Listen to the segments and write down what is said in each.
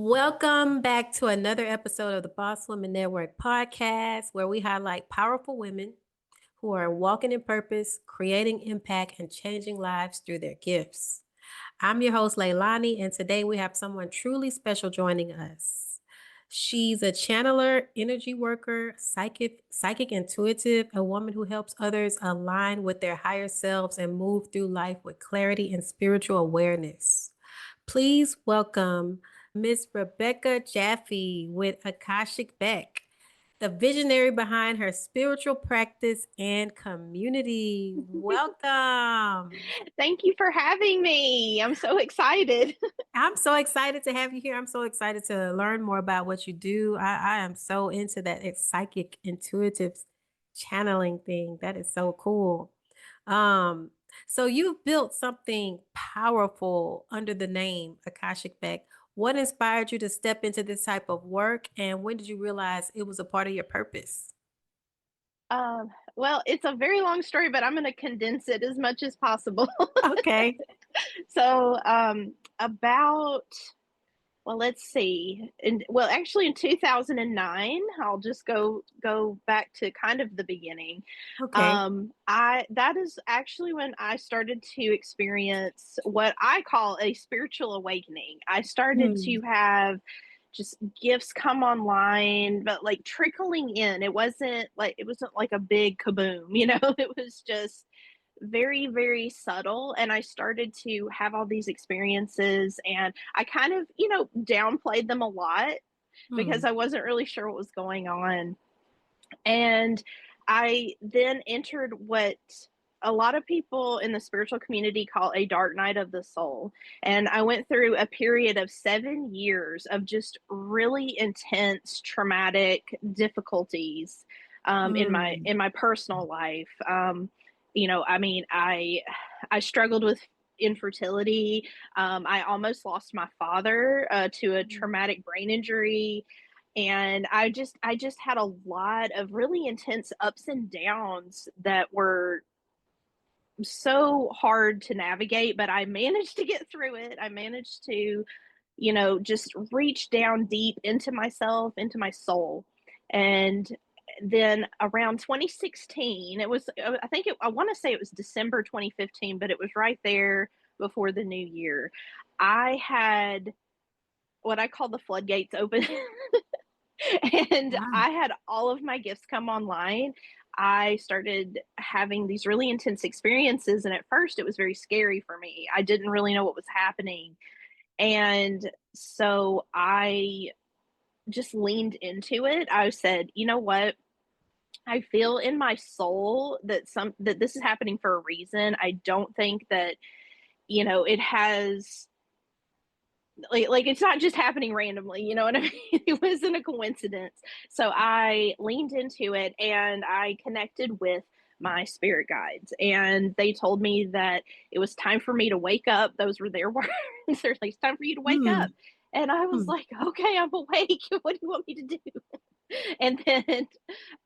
Welcome back to another episode of the Boss Women Network podcast, where we highlight powerful women who are walking in purpose, creating impact, and changing lives through their gifts. I'm your host, Leilani, and today we have someone truly special joining us. She's a channeler, energy worker, psychic intuitive, a woman who helps others align with their higher selves and move through life with clarity and spiritual awareness. Please welcome Miss Rebecca Jaffe with Akashic Beck, the visionary behind her spiritual practice and community. Welcome. Thank you for having me. I'm so excited. I'm so excited to have you here. I'm so excited to learn more about what you do. I am so into that. It's psychic intuitive channeling thing. That is so cool. Um, so you've built something powerful under the name Akashic Beck. What inspired you to step into this type of work, and when did you realize it was a part of your purpose? Well, it's a very long story, but I'm going to condense it as much as possible. Okay. About, well, let's see. Actually, in 2009, I'll just go back to kind of the beginning. Okay. I that is actually when I started to experience what I call a spiritual awakening. I started Hmm. to have just gifts come online, but like trickling in. It wasn't like a big kaboom, It was just very, very subtle. And I started to have all these experiences, and I kind of, downplayed them a lot because Hmm. I wasn't really sure what was going on. And I then entered what a lot of people in the spiritual community call a dark night of the soul. And I went through a period of 7 years of just really intense traumatic difficulties in my Hmm. in my personal life. I struggled with infertility. I almost lost my father to a traumatic brain injury, and I just had a lot of really intense ups and downs that were so hard to navigate, but I managed to get through it. I managed to, just reach down deep into myself, into my soul. And then around 2016, I want to say it was December 2015, but it was right there before the new year. I had what I call the floodgates open. And Wow. I had all of my gifts come online. I started having these really intense experiences, and at first it was very scary for me. I didn't really know what was happening. And so I just leaned into it. I said, "You know what? I feel in my soul that this is happening for a reason. I don't think that, it has like it's not just happening randomly, you know what I mean? It wasn't a coincidence. So I leaned into it, and I connected with my spirit guides, and they told me that it was time for me to wake up. Those were their words. They're like, it's time for you to wake Hmm. up. And I was Hmm. like, okay, I'm awake. What do you want me to do? and then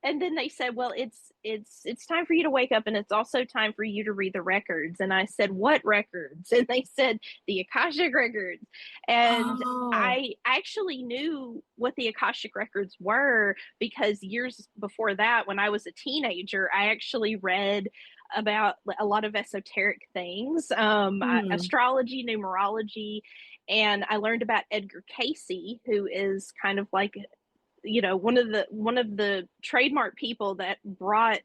and then they said, well, it's time for you to wake up, and it's also time for you to read the records. And I said, what records? And they said, the Akashic Records. And Oh. I actually knew what the Akashic Records were because years before that, when I was a teenager, I actually read about a lot of esoteric things, Hmm. astrology, numerology, and I learned about Edgar Casey, who is kind of like, one of the trademark people that brought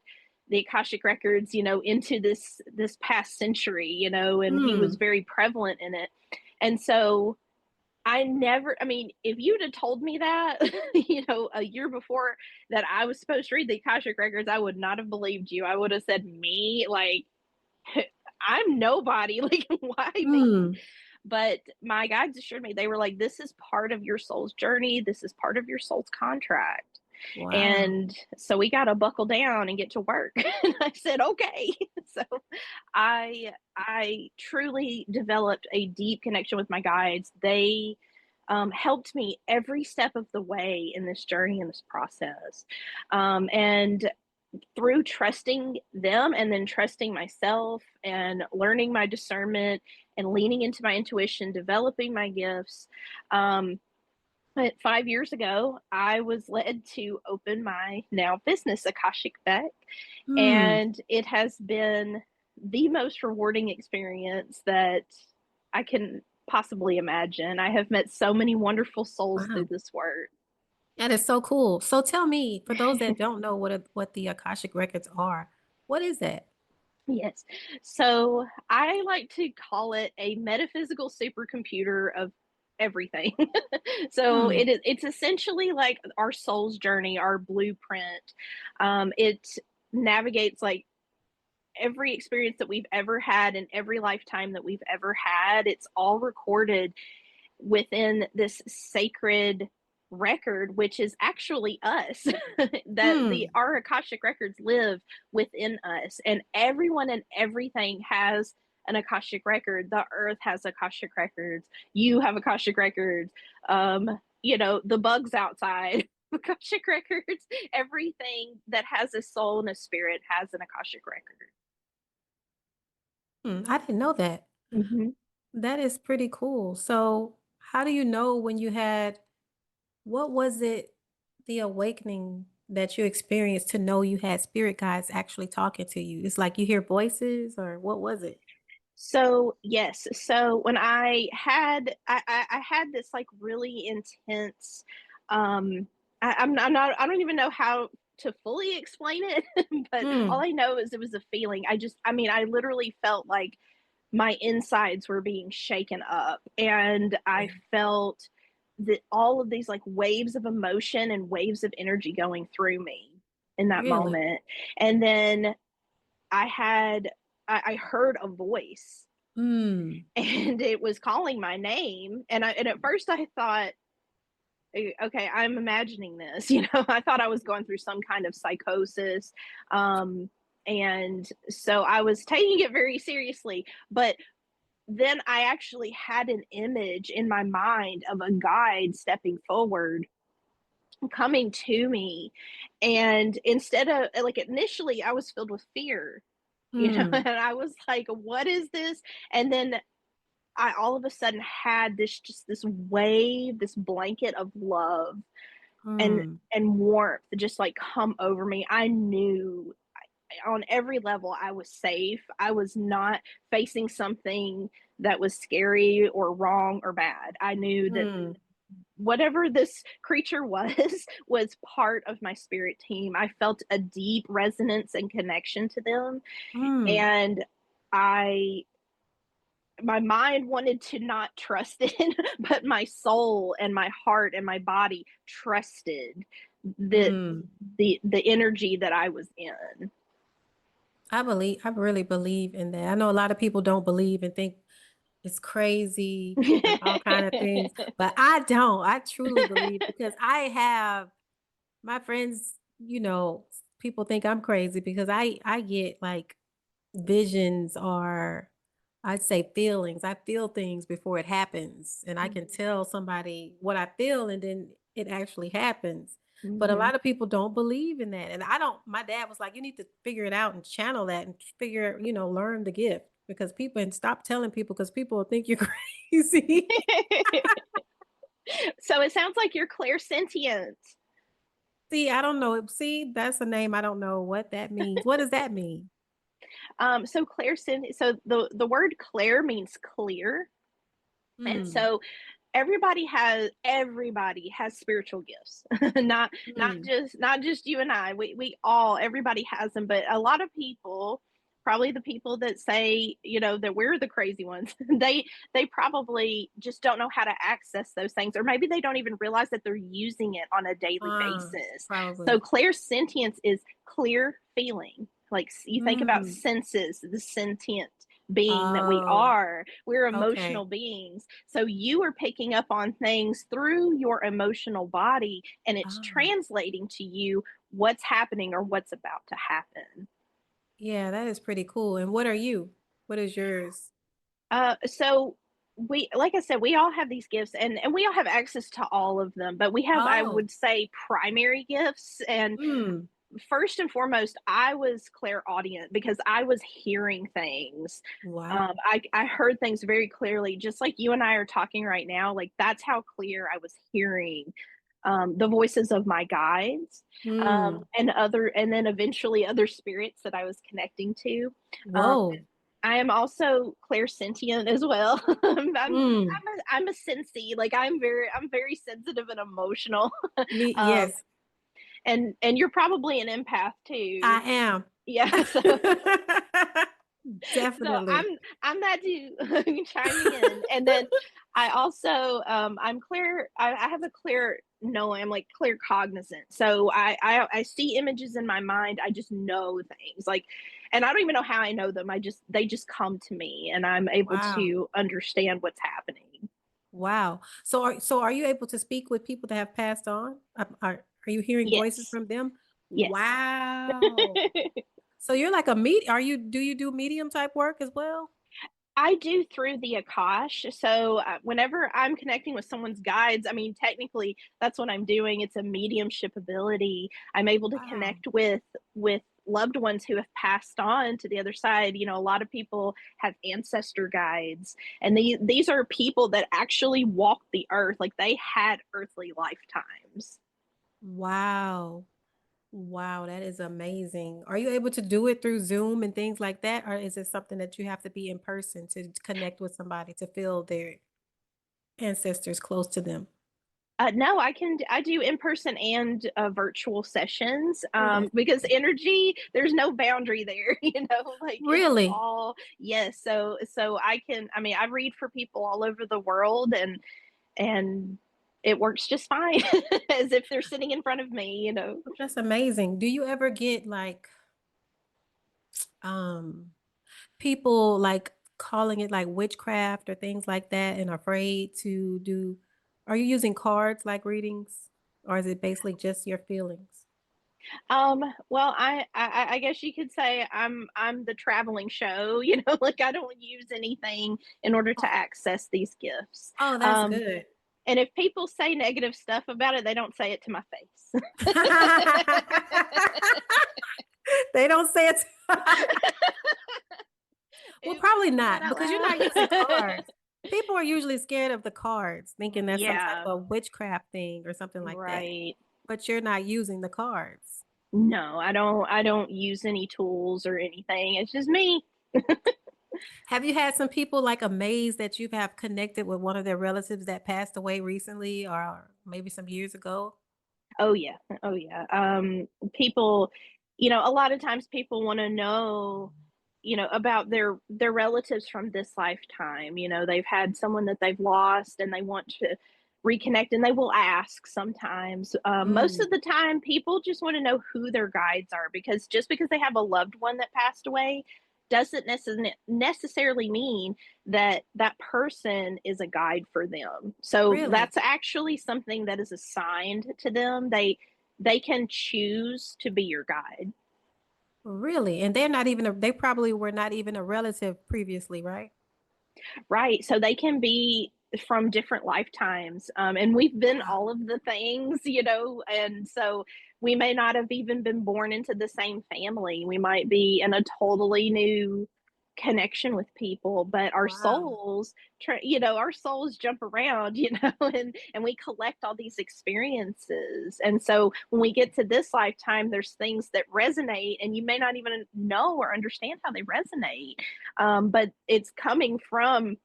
the Akashic Records, into this past century, and he was Hmm. very prevalent in it. And so I mean, if you'd have told me that, a year before, that I was supposed to read the Akashic Records, I would not have believed you. I would have said, me, like, I'm nobody. Like, why me? Hmm. But my guides assured me, they were like, this is part of your soul's journey. This is part of your soul's contract. Wow. And so we got to buckle down and get to work. And I said, okay. So I truly developed a deep connection with my guides. They helped me every step of the way in this journey, in this process. And through trusting them and then trusting myself and learning my discernment and leaning into my intuition, developing my gifts, um, But 5 years ago, I was led to open my now business, Akashic Beck, Hmm. and it has been the most rewarding experience that I can possibly imagine. I have met so many wonderful souls through Wow. this work. That is so cool. So tell me, for those that don't know what the Akashic Records are, what is that? Yes. So I like to call it a metaphysical supercomputer of everything. So Hmm. it's essentially like our soul's journey, our blueprint. It navigates like every experience that we've ever had in every lifetime that we've ever had. It's all recorded within this sacred record, which is actually us. That the Hmm. our Akashic records live within us, and everyone and everything has an Akashic record. The earth has Akashic records. You have Akashic records. The bugs outside. Akashic records. Everything that has a soul and a spirit has an Akashic record. Hmm. I didn't know that. Mhm. That is pretty cool. So how do you know when you had what was it, the awakening that you experienced to know you had spirit guides actually talking to you? It's like you hear voices, or what was it? So yes, so when I had this like really intense, I'm not I don't even know how to fully explain it, but all Hmm. I know is it was a feeling. I mean I literally felt like my insides were being shaken up, and I Yeah. felt that all of these like waves of emotion and waves of energy going through me in that Really? moment. And then I had I heard a voice, Hmm. and it was calling my name, and at first I thought, okay, I'm imagining this. I thought I was going through some kind of psychosis. And so I was taking it very seriously, but then I actually had an image in my mind of a guide stepping forward, coming to me. And instead of like, initially I was filled with fear, Hmm. and I was like, what is this? And then I all of a sudden had this wave, this blanket of love and Hmm. warmth just like come over me. I knew on every level I was safe. I was not facing something that was scary or wrong or bad. I knew that Hmm. whatever this creature was was part of my spirit team. I felt a deep resonance and connection to them, Hmm. and I my mind wanted to not trust it, but my soul and my heart and my body trusted the Hmm. the energy that I was in. I really believe in that. I know a lot of people don't believe and think it's crazy and all kind of things, but I don't. I truly believe because I have my friends, people think I'm crazy because I get like visions, or I'd say feelings. I feel things before it happens, and I can Mhm, tell somebody what I feel, and then it actually happens. But a mhm. lot of people don't believe in that. And I don't, my dad was like, you need to figure it out and channel that and learn the gift, because people, and stop telling people because people will think you're crazy. So it sounds like you're clairsentient. See, I don't know. See, that's a name. I don't know what that means. What does that mean? So clairsentient. So the word Clair means clear, and Hmm. so everybody has spiritual gifts. Hmm. Not just you and I. We all everybody has them, but a lot of people, probably the people that say, that we're the crazy ones, they probably just don't know how to access those things, or maybe they don't even realize that they're using it on a daily basis. So Probably. clear sentience is clear feeling. Like you think about Hmm. senses, the sentient being that we Oh, are. We're okay. emotional beings. So you are picking up on things through your emotional body, and it's Ah, translating to you what's happening or what's about to happen. yeah, that is pretty cool. And what are you? What is yours? So like I said, we all have these gifts, and we all have access to all of them, but we have, I Oh, would say, primary gifts. And hmm. first and foremost, I was clairaudient because I was hearing things. Wow. I heard things very clearly, just like you and I are talking right now. Like that's how clear I was hearing the voices of my guides, Hmm. and then eventually other spirits that I was connecting to. Um, Whoa. I am also clairsentient as well. Mm. I'm a sensey. Like I'm very sensitive and emotional. Me, um, yes, and you're probably an empath I too. am. Yeah, so Definitely. I'm that too, chiming in. And then I also I'm clear. I have a clear knowing. I'm like clear cognizant. So I see images in my mind. I just know things like, and I don't even know how I know them. They just come to me, and I'm able Wow. to understand what's happening. Wow. So are you able to speak with people that have passed on? Are you hearing voices Yes, from them? yes. Wow. So you're like a do you do medium type work as well? I do through the Akash. So whenever I'm connecting with someone's guides, I mean, technically that's what I'm doing. It's a mediumship ability. I'm able to Wow. connect with loved ones who have passed on to the other side. You know, a lot of people have ancestor guides, and these are people that actually walked the earth, like they had earthly lifetimes. Wow. Wow, that is amazing. Are you able to do it through Zoom and things like that? Or is it something that you have to be in person to connect with somebody to feel their ancestors close to them? No, I do in person and virtual sessions Oh, that's because great. energy, there's no boundary there, you know, like it's Really? all, yes. So I can, I mean, I read for people all over the world, and it works just fine as if they're sitting in front of me, you know. That's amazing. Do you ever get like um people like calling it like witchcraft or things like that and afraid to do are you using cards like readings or is it basically just your feelings? Well, I guess you could say I'm the traveling show, you know, like I don't use anything in order to access these gifts. Oh, that's Um, good. And if people say negative stuff about it, they don't say it to my face. They don't say it. Well, Oops, I probably said that not out because you're not using loud. cards. People are usually scared of the cards, thinking that's some type Yeah, of witchcraft thing or something like that. right. But you're not using the cards. No, I don't use any tools or anything. It's just me. Have you had some people like amazed that you have connected with one of their relatives that passed away recently or maybe some years ago? Oh yeah. Oh yeah. People, you know, a lot of times people want to know, you know, about their relatives from this lifetime. You know, they've had someone that they've lost and they want to reconnect, and they will ask sometimes. Most Mm, of the time people just want to know who their guides are, because just because they have a loved one that passed away doesn't necessarily mean that that person is a guide for them. So really? that's actually something that is assigned to them. They can choose to be your guide. Really? And they're not even they probably were not even a relative previously, right? Right. So they can be from different lifetimes. And we've been Wow. all of the things, you know, and so we may not have even been born into the same family. We might be in a totally new connection with people, but our Wow. souls, you know, our souls jump around, you know, and we collect all these experiences. And so when we get to this lifetime, there's things that resonate, and you may not even know or understand how they resonate, but it's coming from,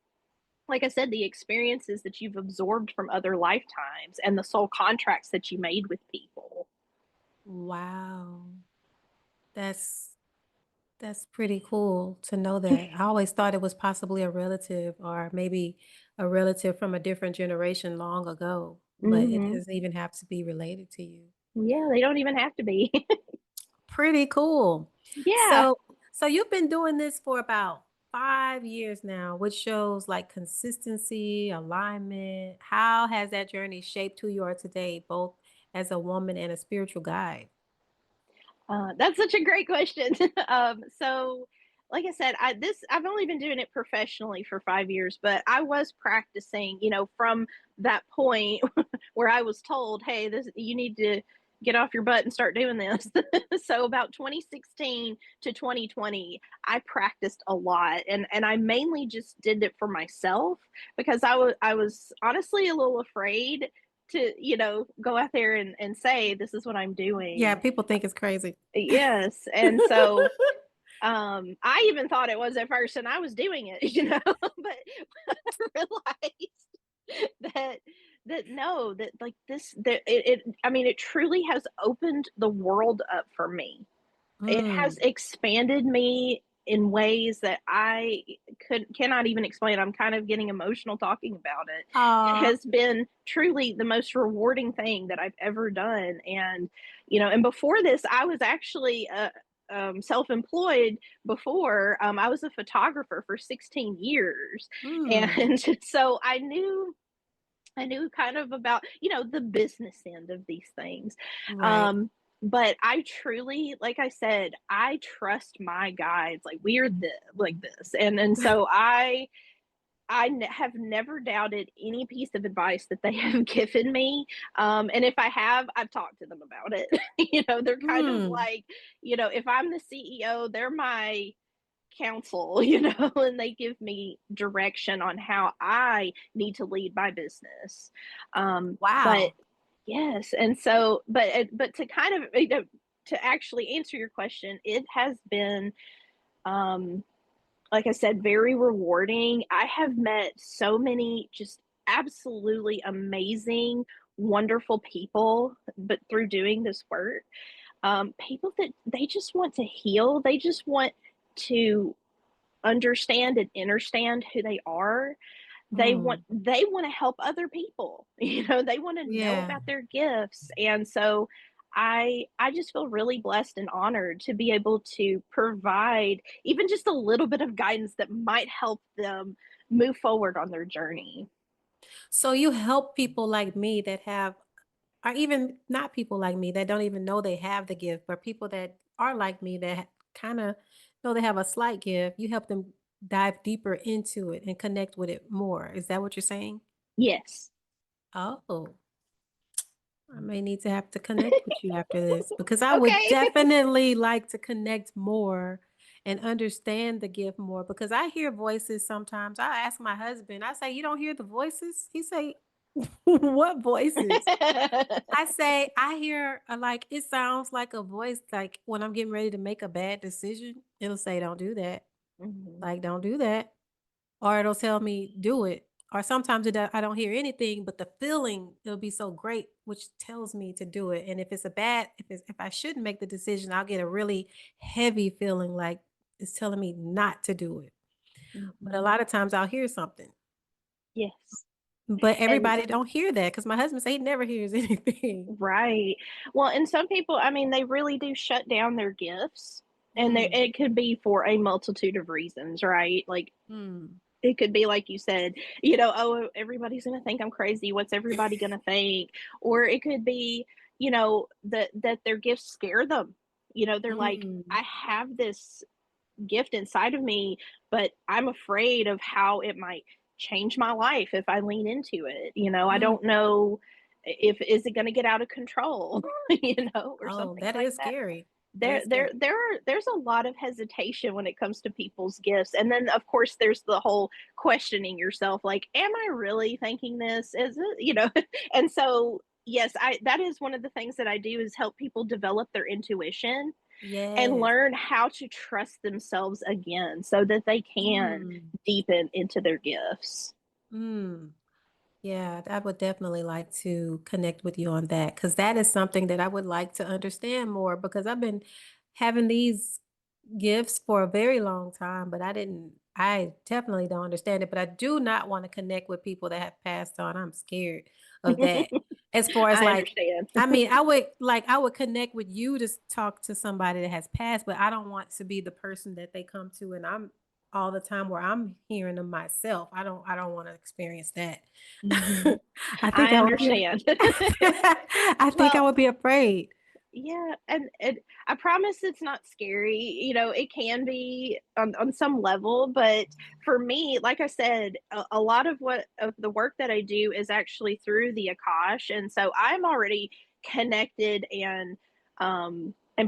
like I said, the experiences that you've absorbed from other lifetimes and the soul contracts that you made with people. Wow. That's that's pretty cool to know that. I always thought it was possibly a relative or maybe a relative from a different generation long ago, but it Hmm. doesn't even have to be related to you. Yeah, they don't even have to be. Pretty cool. Yeah. So you've been doing this for about 5 years now, which shows like consistency, alignment. How has that journey shaped who you are today, both as a woman and a spiritual guide? That's such a great question. So, like I said, I've only been doing it professionally for 5 years, but I was practicing, you know, from that point where I was told, "Hey, this you need to get off your butt and start doing this. So about 2016 to 2020, I practiced a lot, and I mainly just did it for myself because I was honestly a little afraid to, go out there and say this is what I'm Yeah, doing. people think it's crazy. Yes, and so I even thought it was at first, and I was doing it, but I realized that no, that like this, that I mean, it truly has opened the world up for me. It has Mm. expanded me in ways that I cannot even explain. I'm kind of getting emotional talking about it. It Aw. has been truly the most rewarding thing that I've ever done, and and before this, I was actually self-employed before. I was a photographer for 16 years, Mm. and so I knew kind of about, the business end of these things. Right. Um, but I truly, like I said, I trust my guides. Like we are like this. And so have never doubted any piece of advice that they have given me. And if I have, I've talked to them about it. They're kind of Mm. like, if I'm the CEO, they're my counsel, and they give me direction on how I need to lead my business. But Wow. yes, and so, but to kind of, to actually answer your question, it has been, um, like I said, very rewarding. I have met so many just absolutely amazing, wonderful people, but through doing this work, people that they just want to heal. They just want to understand and understand who they are. Mm. They want to help other people. They want to know Yeah. about their gifts. And so I just feel really blessed and honored to be able to provide even just a little bit of guidance that might help them move forward on their journey. So you help people like me that have, or even not people like me that don't even know they have the gift, but people that are like me that kind of know they have a slight gift. You help them dive deeper into it and connect with it more. Is that what you're saying? Yes. Oh, I may need to have to connect with you after this because I would Okay. definitely like to connect more and understand the gift more because I hear voices sometimes. I ask my husband, I say, "You don't hear the voices?" He say, "What voices?" I say, "I hear like it sounds like a voice like when I'm getting ready to make a bad decision, it'll say, 'Don't do that.' Mhm. Like, 'Don't do that.'" Or it'll tell me, "Do it." Or sometimes I don't hear anything, but the feeling, it'll be so great, which tells me to do it. And if it's a bad if I shouldn't make the decision, I'll get a really heavy feeling like it's telling me not to do it. But a Mhm. lot of times I'll hear something. Yes. But And everybody don't hear that because my husband say he never hears anything. right. Well, and some people, I mean, they really do shut down their gifts, and Mm, it could be for a multitude of reasons, right? Like mm. it could be like you said, oh, everybody's going to think I'm crazy. What's everybody going to think? Or it could be, that their gifts scare them. They're like, Mm. I have this gift inside of me, but I'm afraid of how it might change my life if I lean into it. I Mm. don't know if is it going to get out of control, or Oh, something that like is that. scary. That There is there scary. there's a lot of hesitation when it comes to people's gifts. And then of course there's the whole questioning yourself, like, am I really thinking this? Is it, and so yes, I that is one of the things that I do is help people develop their intuition and Yes. learn how to trust themselves again so that they can Mm. deepen into their gifts. Mm. Yeah, I would definitely like to connect with you on that because that is something that I would like to understand more because I've been having these gifts for a very long time, but I definitely don't understand it. But I do not want to connect with people that have passed on. I'm scared of that. As far as I like, understand. I mean, I would connect with you to talk to somebody that has passed, but I don't want to be the person that they come to and I'm all the time where I'm hearing them myself. I don't want to experience that. Mhm. I think I I would be understand. I think I Well, would be afraid. yeah, and I promise it's not scary. It can be on some level, but for me, like I said, a lot of what of the work that I do is actually through the Akash, and so I'm already connected and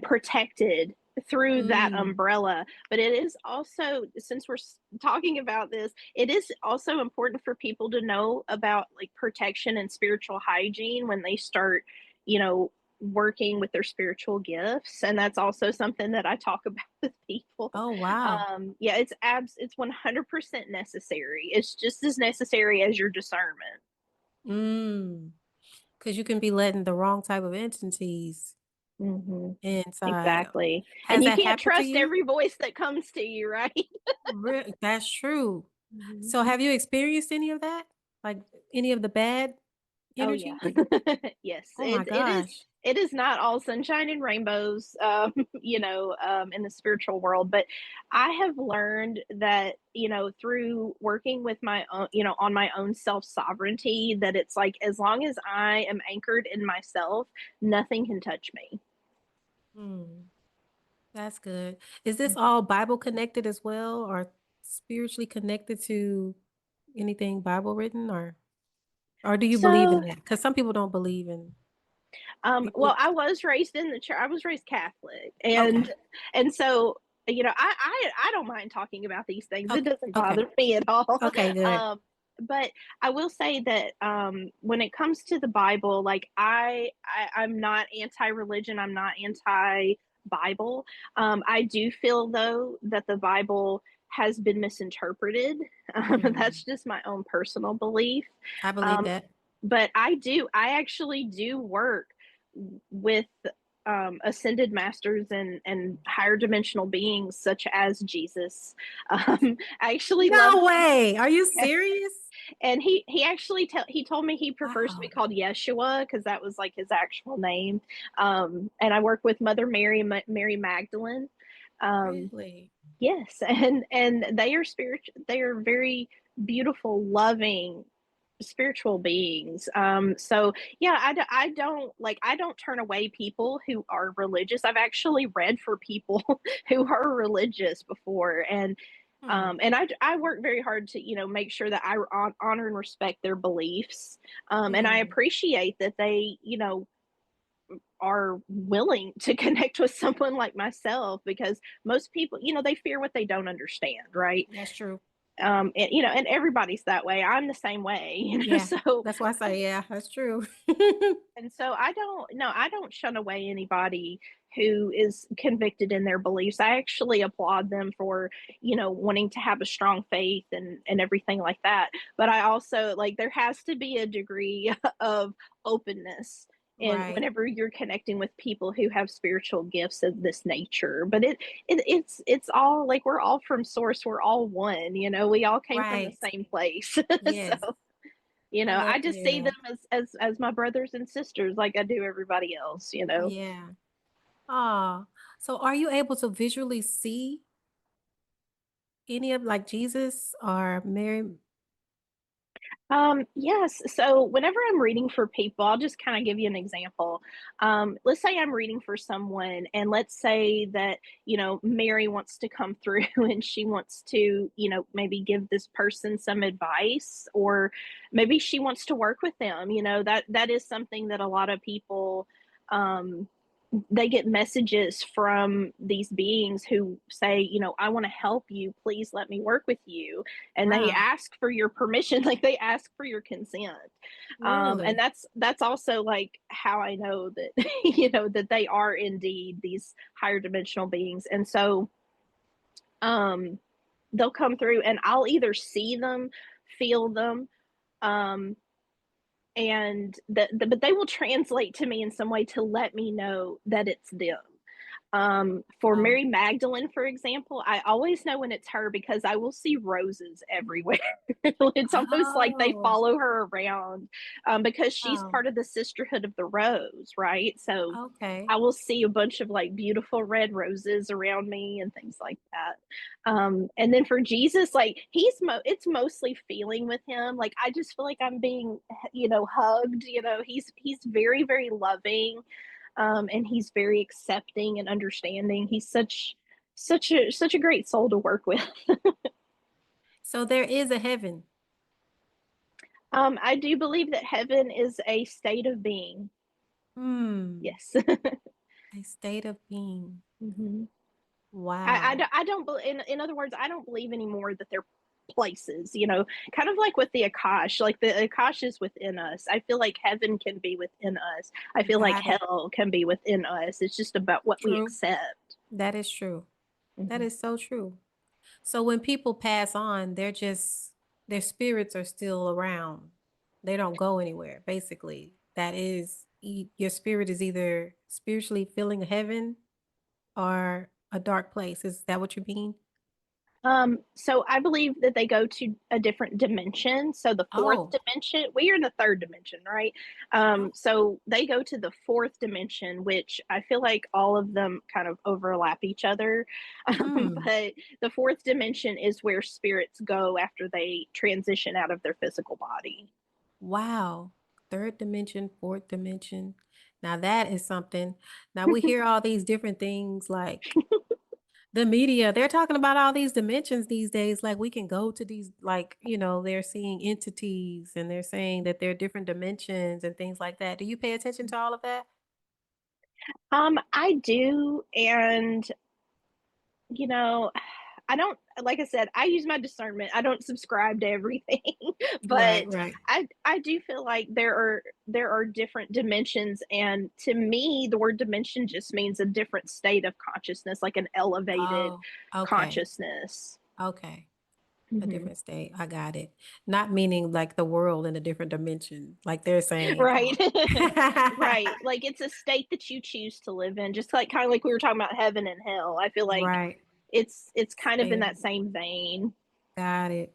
protected through that Mm. umbrella. But it is also, since we're talking about this, it is also important for people to know about like protection and spiritual hygiene when they start, you know, working with their spiritual gifts. And that's also something that I talk about with people. Oh, wow. Yeah, it's 100% necessary. It's just as necessary as your discernment. Mm. Because you can be letting the wrong type of entities Hmm. inside. Exactly. And Has you that can't happened to trust you? every voice that comes to you, right? That's true. Mhm. So have you experienced any of that? Like any of the bad Oh yeah. energies? Yes, Oh my gosh. it is not all sunshine and rainbows, in the spiritual world. But I have learned that, through working with my own, on my own self sovereignty, that it's like as long as I am anchored in myself, nothing can touch me. Hmm. That's good. Is this all Bible connected as well, or spiritually connected to anything Bible written, or do you believe in So, that? Because some people don't believe in well, people. I was raised in the church. I was raised Catholic, and Okay. so I don't mind talking about these things. It Okay. doesn't Okay. bother me at all. Okay. Good. But I will say that when it comes to the Bible, like I'm not anti-religion. I'm not anti-Bible. I do feel though that the Bible has been misinterpreted. That's Mm. just my own personal belief. I believe Um, that. but I actually do work with ascended masters and higher dimensional beings such as Jesus. I actually love, No way. Are you serious? and he actually he told me he prefers to be Wow. called Yeshua because that was like his actual name. And I work with Mother Mary, Mary Magdalene. Um, Really? yes, and they are spiritual. They are very beautiful, loving, spiritual beings. So yeah, I don't turn away people who are religious. I've actually read for people who are religious before, Hmm. and I work very hard to make sure that I honor and respect their beliefs. And I Hmm. appreciate that they are willing to connect with someone like myself, because most people they fear what they don't understand, right? That's true. And everybody's that way. I'm the same way, Yeah. so That's why I say, yeah, that's true. and so I don't shun away anybody who is convicted in their beliefs. I actually applaud them for, wanting to have a strong faith and everything like that. But I also like there has to be a degree of openness in Right. whenever you're connecting with people who have spiritual gifts of this nature. But it's all like we're all from source, we're all one, we all came from the Right. same place. Yes. So I I love to just hear see them that. as my brothers and sisters like I do everybody else. Yeah. Ah. So are you able to visually see any of like Jesus or Mary? Yes. So whenever I'm reading for people, I'll just kind of give you an example. Let's say I'm reading for someone, and let's say that, Mary wants to come through and she wants to, maybe give this person some advice, or maybe she wants to work with them. That is something that a lot of people, um, they get messages from these beings who say, I want to help you. Please let me work with you. And they Wow. ask for your permission, like they ask for your consent. And Really? that's also like how I know that, that they are indeed these higher dimensional beings. And so, um, they'll come through and I'll either see them, feel them, um, but they will translate to me in some way to let me know that it's them. For Wow. Mary Magdalene, for example, I always know when it's her because I will see roses everywhere. It's almost like they Oh. follow her around, because she's Oh. part of the Sisterhood of the Rose, right? So Okay. I will see a bunch of like beautiful red roses around me and things like that. And then for Jesus, like it's mostly feeling with him. Like I just feel like I'm being, hugged. He's very, very loving, and he's very accepting and understanding. He's such a great soul to work with. So there is a heaven. I do believe that heaven is a state of being. Hmm. Yes. A state of being. hmm Wow. I don't in other words, I don't believe anymore that they're places, kind of like with the Akash, like the Akash is within us. I feel like heaven can be within us. I feel like Got it. hell can be within us. It's just about what we True. accept. That is true. That hmm is so true. So when people pass on, their spirits are still around. They don't go anywhere, basically. That is, your spirit is either spiritually filling heaven or a dark place. Is that what you mean? So I believe that they go to a different dimension. So the fourth Oh, dimension, we are in the third dimension, right? oh, So they go to the fourth dimension, which I feel like all of them kind of overlap each other. hmm. But the fourth dimension is where spirits go after they transition out of their physical body. Wow. Third dimension, fourth dimension. Now that is something. Now we hear all these different things like the media, they're talking about all these dimensions these days. Like we can go to these, like, they're seeing entities and they're saying that there are different dimensions and things like that. Do you pay attention to all of that? I do, and you know, I don't like I said, I use my discernment. I don't subscribe to everything, Right, but right. I do feel like there are different dimensions, and to me the word dimension just means a different state of consciousness, like an elevated Oh, okay. consciousness. Okay. A hmm different state. I got it. Not meaning like the world in a different dimension. Like they're saying, Right. oh. Right. Like it's a state that you choose to live in, just like kind of like we were talking about heaven and hell. I feel like Right. it's kind of in Same. that same vein. Got it.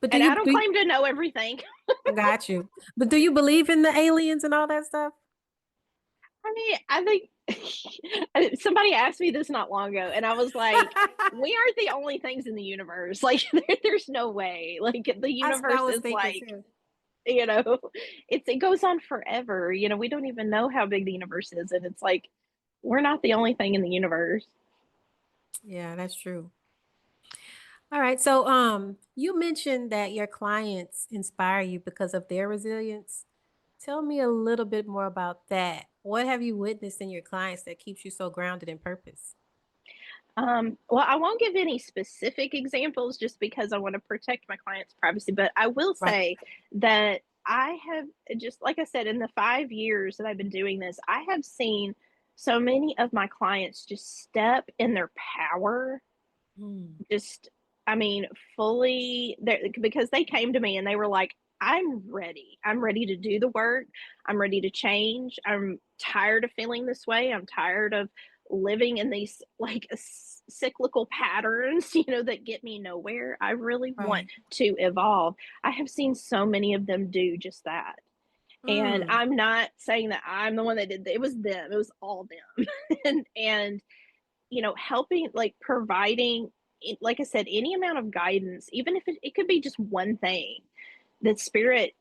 But And I don't claim to know everything. got you. But do you believe in the aliens and all that stuff? I mean, I think somebody asked me this not long ago, and I was like, "We aren't the only things in the universe. Like, there's no way. Like, the That's what I universe was is thinking like, too. you know, it goes on forever. We don't even know how big the universe is, and it's like we're not the only thing in the universe." Yeah, that's true. All right. So, you mentioned that your clients inspire you because of their resilience. Tell me a little bit more about that. What have you witnessed in your clients that keeps you so grounded in purpose? Well, I won't give any specific examples just because I want to protect my client's privacy, but I will Right. say that I have just, like I said, in the 5 years that I've been doing this, I have seen so many of my clients just step in their power, Mm, just, I mean, fully there because they came to me and they were like, I'm ready. I'm ready to do the work. I'm ready to change. I'm tired of feeling this way. I'm tired of living in these like cyclical patterns, that get me nowhere. I really want right. to evolve. I have seen so many of them do just that. And Mm, I'm not saying that I'm the one that did that. It was them. It was all them. and helping, like providing, like I said, any amount of guidance, even if it could be just one thing that spirit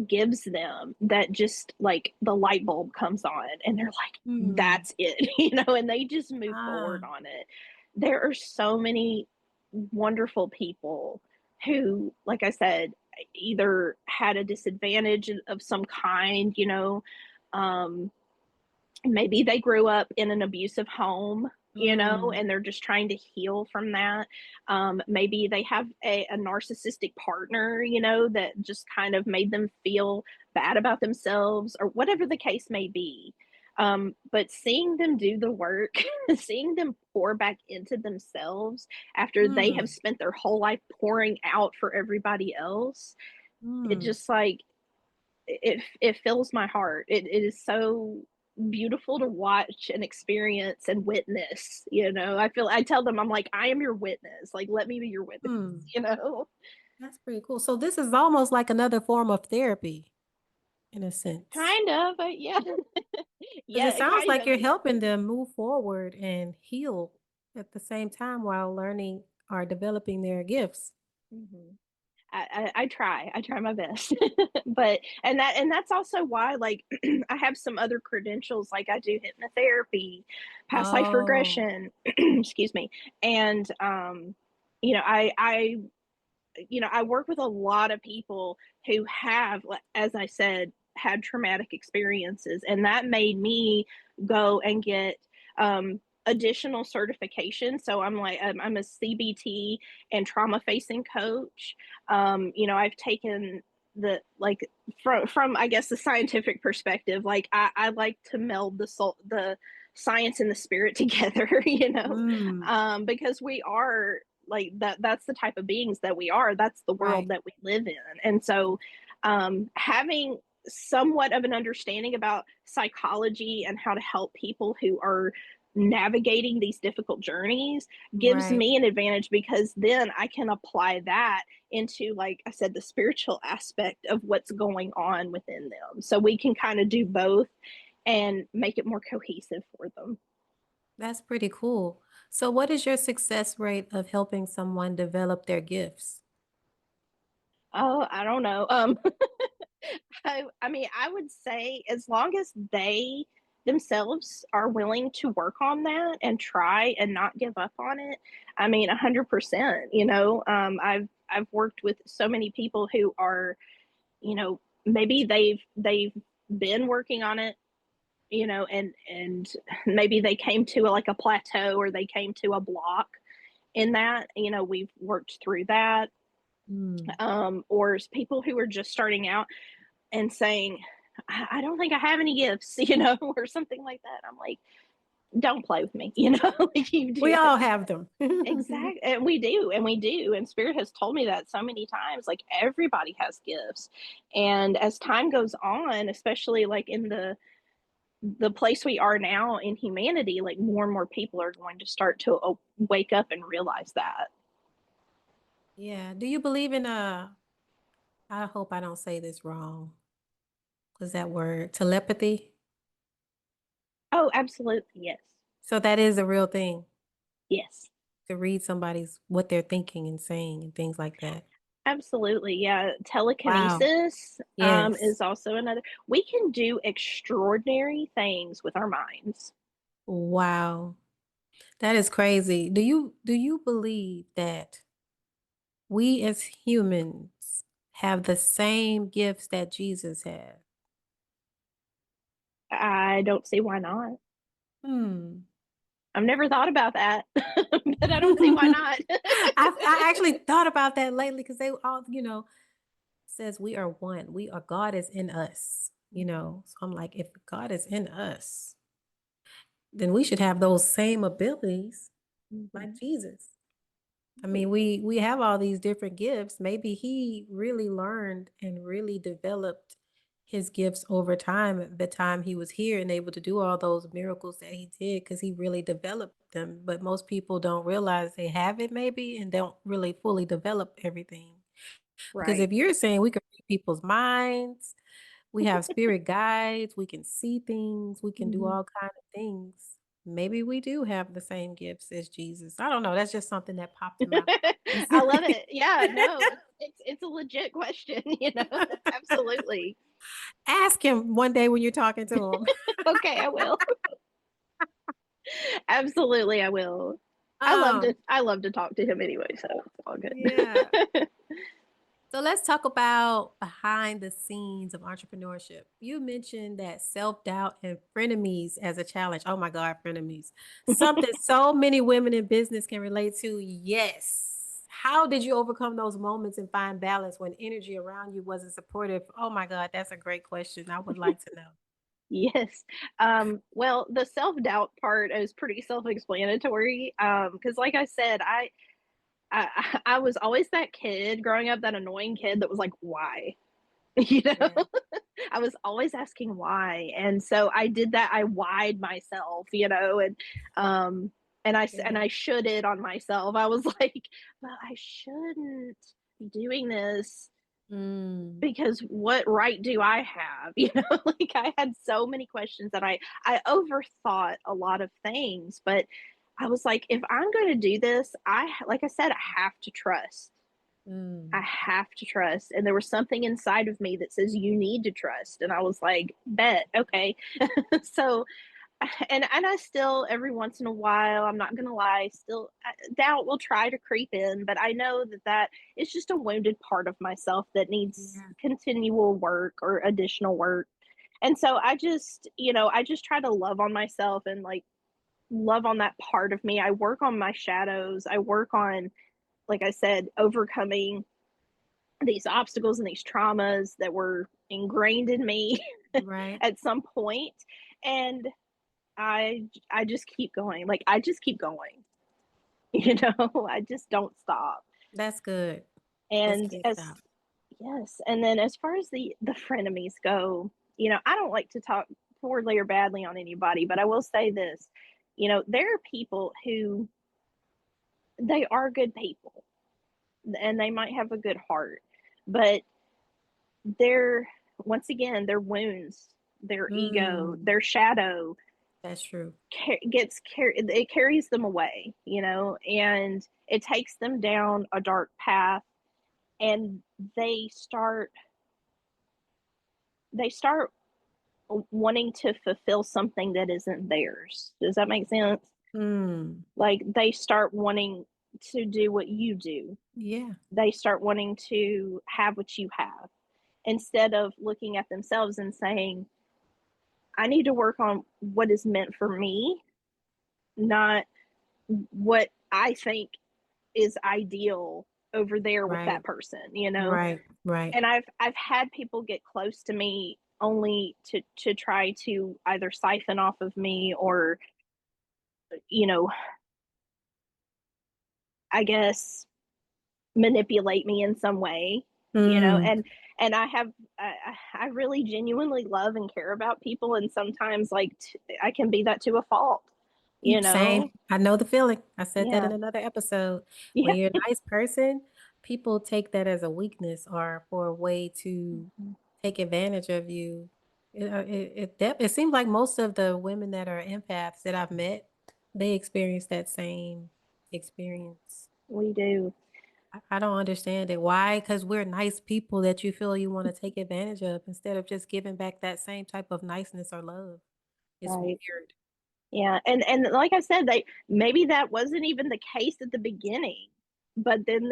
gives them, that just like the light bulb comes on and they're like, mm. that's it, and they just move forward Ah. on it. There are so many wonderful people who, like I said, either had a disadvantage of some kind, um, maybe they grew up in an abusive home, Mm, and they're just trying to heal from that. Maybe they have a narcissistic partner, that just kind of made them feel bad about themselves, or whatever the case may be. But seeing them do the work, seeing them pour back into themselves after they have mm, spent their whole life pouring out for everybody else, it mm, just like it fills my heart. It is so beautiful to watch and experience and witness. I tell them, I'm like, I am your witness. Like, let me be your witness. mm. You know. That's pretty cool. So this is almost like another form of therapy in a sense. Kind of, but yeah, Because it yeah, sounds kind like of, you're but yeah. helping them move forward and heal at the same time while learning or developing their gifts. hmm I try my best, but and that's also why, like, I have some other credentials, like I do hypnotherapy, past life Oh, regression, excuse me, and I work with a lot of people who have, as I said, had traumatic experiences, and that made me go and get additional certification. So I'm a CBT and trauma facing coach. I've taken the like from I guess the scientific perspective, like I like to meld the science and the spirit together, Mm, because we are like that's the type of beings that we are. That's the world right. that we live in. And so having somewhat of an understanding about psychology and how to help people who are navigating these difficult journeys gives Right. me an advantage, because then I can apply that into, like I said, the spiritual aspect of what's going on within them. So we can kind of do both and make it more cohesive for them. That's pretty cool. So, what is your success rate of helping someone develop their gifts? Oh, I don't know. I mean, I would say as long as they themselves are willing to work on that and try and not give up on it, I mean, 100%. I've worked with so many people who are, maybe they've been working on it, and maybe they came to like a plateau, or they came to a block in that. We've worked through that. Mm. Or people who are just starting out and saying, I don't think I have any gifts, or something like that. I'm like, don't play with me, like you We do. all have them. Exactly. And we do. And we do. And Spirit has told me that so many times. Like, everybody has gifts. And as time goes on, especially like in the place we are now in humanity, like more and more people are going to start to wake up and realize that. Yeah. Do you believe in I hope I don't say this wrong. Was that word telepathy? Oh, absolutely. Yes. So that is a real thing Yes. to read somebody's what they're thinking and saying and things like that. Absolutely, yeah. Wow. Telekinesis Yes. is also another. We can do extraordinary things with our minds. Wow. That is crazy. Do you believe that we as humans have the same gifts that Jesus had? I don't see why not. Hmm. I've never thought about that, but I don't see why not. I actually thought about that lately because they all, says we are one. We are God is in us. So I'm like, if God is in us, then we should have those same abilities like Mhm. Jesus. I mean, we have all these different gifts. Maybe he really learned and really developed his gifts over time, at the time he was here and able to do all those miracles that he did because he really developed them. But most people don't realize they have it maybe and don't really fully develop everything. Because Right. if you're saying we can read people's minds, we have spirit guides, we can see things, we can do Mhm. all kind of things. Maybe we do have the same gifts as Jesus. I don't know. That's just something that popped in my mind. I love it. Yeah, no, it's a legit question, Absolutely. Ask him one day when you're talking to him. Okay, I will. Absolutely, I will. Um, I love to talk to him anyway, so it's all yeah. good. So let's talk about behind the scenes of entrepreneurship. You mentioned that self-doubt and frenemies as a challenge. Oh my God, frenemies. Something so many women in business can relate to. Yes. How did you overcome those moments and find balance when energy around you wasn't supportive? Oh my God, that's a great question. I would like to know. Yes. Well, the self-doubt part is pretty self-explanatory. Because like I said, I was always that kid growing up, that annoying kid that was like, why? You know? Yeah. I was always asking why. And so I did that. I why'd myself, um and Yeah. I should it on myself. I was like, but I shouldn't be doing this, Mm, because what right do I have? Like, I had so many questions that I overthought a lot of things, but I was like, if I'm going to do this, like I said, I have to trust. I mm. have to trust. And there was something inside of me that says you need to trust. And I was like, bet, okay. So and I still every once in a while, I'm not gonna lie, still doubt will try to creep in, but I know that that is just a wounded part of myself that needs Yeah. continual work or additional work. And so I just, I just try to love on myself and like love on that part of me. I work on my shadows. I work on, like I said, overcoming these obstacles and these traumas that were ingrained in me Right. at some point. And I just keep going. Like I just keep going. I just don't stop. That's good. Just And can't as stop. yes, and then as far as the frenemies go, I don't like to talk poorly or badly on anybody, but I will say this, there are people who they are good people and they might have a good heart, but their once again, their wounds, their ego, Mm, their shadow that's true. it carries them away, and it takes them down a dark path, and they start they start wanting to fulfill something that isn't theirs. Does that make sense? Mm, Like they start wanting to do what you do. yeah. They start wanting to have what you have instead of looking at themselves and saying, I need to work on what is meant for me, not what I think is ideal over there with that Right. person. Right. Right. And I've had people get close to me only to try to either siphon off of me or, you know, I guess manipulate me in some way, Mm, and I really genuinely love and care about people, and sometimes like I can be that to a fault, you same. know? I know the feeling. I said that Yeah. in another episode. When Yeah. you're a nice person, people take that as a weakness or for a way to Mhm. take advantage of you. It seems like most of the women that are empaths that I've met, they experience that same experience. We do. I don't understand it. Why? Because we're nice people that you feel you want to take advantage of instead of just giving back that same type of niceness or love. It's Right. weird. Yeah, and like I said, they maybe that wasn't even the case at the beginning, but then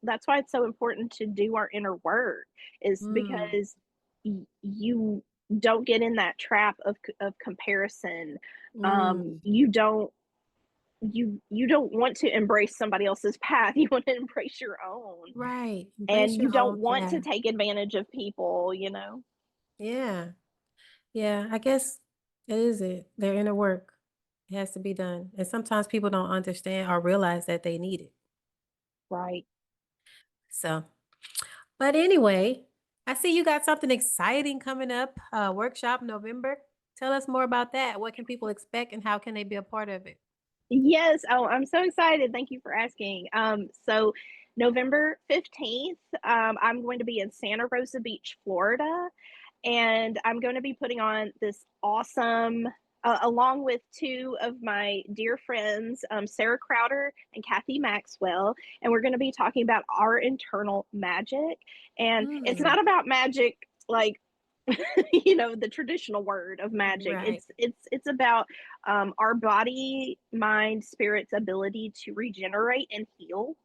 that's why it's so important to do our inner work is Mm, because you don't get in that trap of comparison. mm, You don't want to embrace somebody else's path. You want to embrace your own, right. Embrace and you your don't own want to path. take advantage of people. Yeah. Yeah. I guess it is it. Their inner work. It has to be done. And sometimes people don't understand or realize that they need it. Right. So, but anyway, I see you got something exciting coming up, workshop November. Tell us more about that. What can people expect and how can they be a part of it? Yes. Oh, I'm so excited. Thank you for asking. So November 15th, I'm going to be in Santa Rosa Beach, Florida, and I'm going to be putting on this awesome, along with two of my dear friends, Sarah Crowder and Kathy Maxwell, and we're going to be talking about our internal magic. And it's Mm, not about magic like the traditional word of magic. right. It's about our body, mind, spirit's ability to regenerate and heal.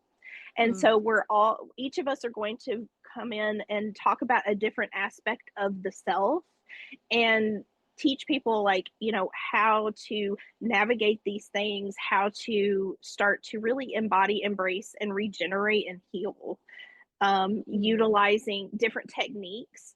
And Mm, so each of us are going to come in and talk about a different aspect of the self and teach people like how to navigate these things, how to start to really embody, embrace, and regenerate and heal, mm. utilizing different techniques.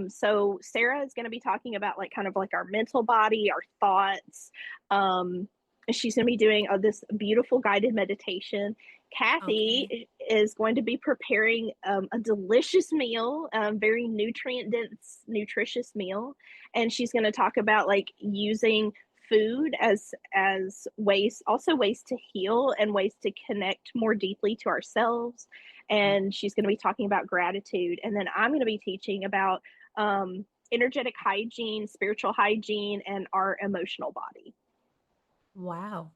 So Sarah is going to be talking about like kind of like our mental body, our thoughts. Um, she's going to be doing this beautiful guided meditation. Okay. Kathy is going to be preparing a delicious meal, very nutrient dense, nutritious meal, and she's going to talk about like using food as ways, also ways to heal and ways to connect more deeply to ourselves. And she's going to be talking about gratitude, and then I'm going to be teaching about energetic hygiene, spiritual hygiene, and our emotional body. Wow.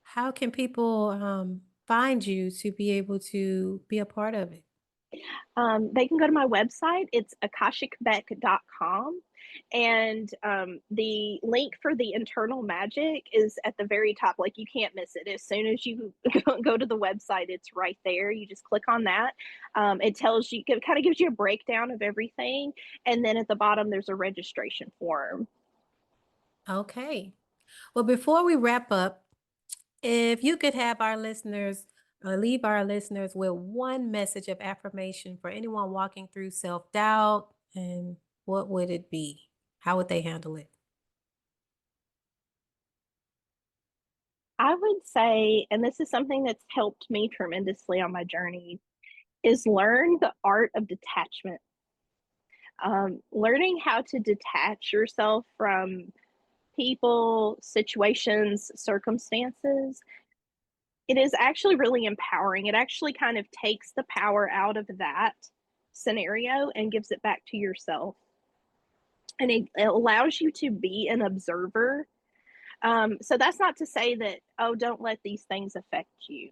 How can people find you to be able to be a part of it? They can go to my website. It's akashicbeck.com. And the link for the internal magic is at the very top. Like, you can't miss it. As soon as you go to the website, it's right there. You just click on that. It tells you, it kind of gives you a breakdown of everything. And then at the bottom, there's a registration form. Okay. Well, before we wrap up, if you could have our listeners leave our listeners with one message of affirmation for anyone walking through self doubt, and what would it be? How would they handle it? I would say, and this is something that's helped me tremendously on my journey, is learn the art of detachment. Learning how to detach yourself from people, situations, circumstances, it is actually really empowering. It actually kind of takes the power out of that scenario and gives it back to yourself. And it allows you to be an observer. So that's not to say that, oh, don't let these things affect you,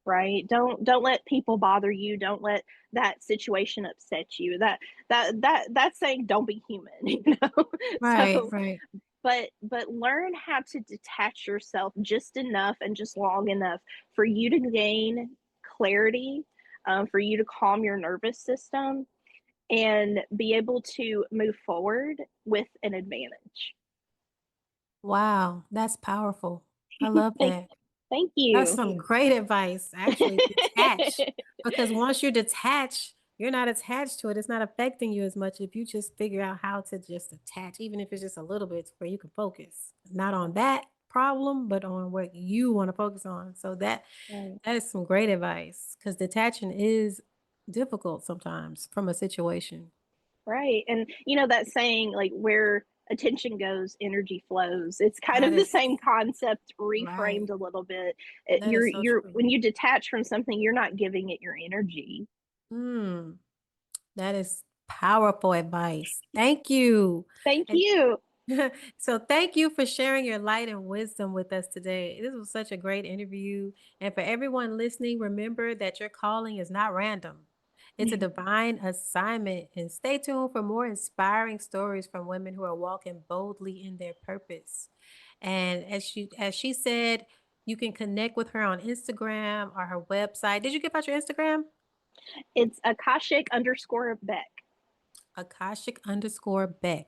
right? Don't let people bother you. Don't let that situation upset you. That's saying don't be human, you know. Right, So right. but learn how to detach yourself just enough and just long enough for you to gain clarity, for you to calm your nervous system and be able to move forward with an advantage. Wow, that's powerful. I love thank that. thank That's you. some great advice, actually. Detach. Because once you detach, you're not attached to it. It's not affecting you as much if you just figure out how to just attach, even if it's just a little bit to where you can focus. Not on that problem, but on what you want to focus on. So Right. that is some great advice, because detaching is difficult sometimes from a situation. Right. And you know that saying, like, where attention goes, energy flows. It's kind That of the is same concept reframed right. a little bit. That is so You're true. when you detach from something, you're not giving it your energy. Mm, that is powerful advice. Thank you. Thank And you. so thank you for sharing your light and wisdom with us today. This was such a great interview. And for everyone listening, remember that your calling is not random. It's a divine assignment. And stay tuned for more inspiring stories from women who are walking boldly in their purpose. And as she said, you can connect with her on Instagram or her website. Did you give out your Instagram? It's Akashic_Beck. Akashic_Beck.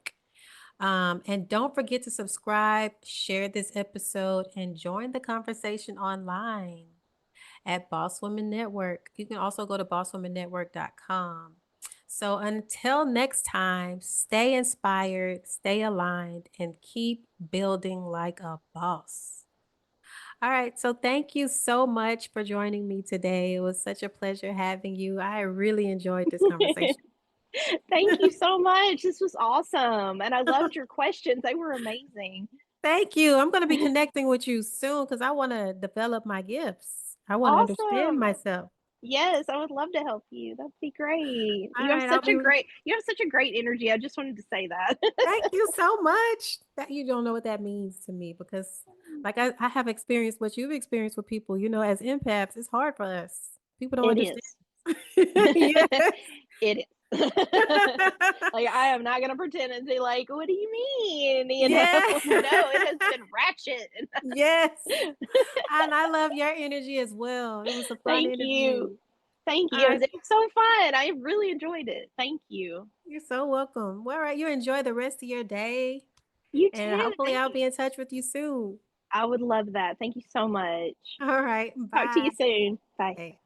And don't forget to subscribe, share this episode, and join the conversation online at Boss Women Network. You can also go to bosswomennetwork.com. So until next time, stay inspired, stay aligned, and keep building like a boss. All right. So thank you so much for joining me today. It was such a pleasure having you. I really enjoyed this conversation. Thank you so much. This was awesome. And I loved your questions. They were amazing. Thank you. I'm going to be connecting with you soon because I want to develop my gifts. I want to understand Awesome. myself. Yes, I would love to help you. That'd be great. All right. You have such a great energy. I just wanted to say that. Thank you so much. That you don't know what that means to me because, like, I have experienced what you've experienced with people. As empaths, it's hard for us. People don't It understand. is. Yes. It is. Like, I am not gonna pretend and say, like, what do you mean? Yeah. No, it has been ratchet. Yes. And I love your energy as well. It was a fun Thank you. interview. Thank All you. right. It was so fun. I really enjoyed it. Thank you. You're so welcome. Well, all right. You enjoy the rest of your day. You And too. hopefully Thank I'll you. be in touch with you soon. I would love that. Thank you so much. All right. Talk to you Bye. soon. Bye. Okay.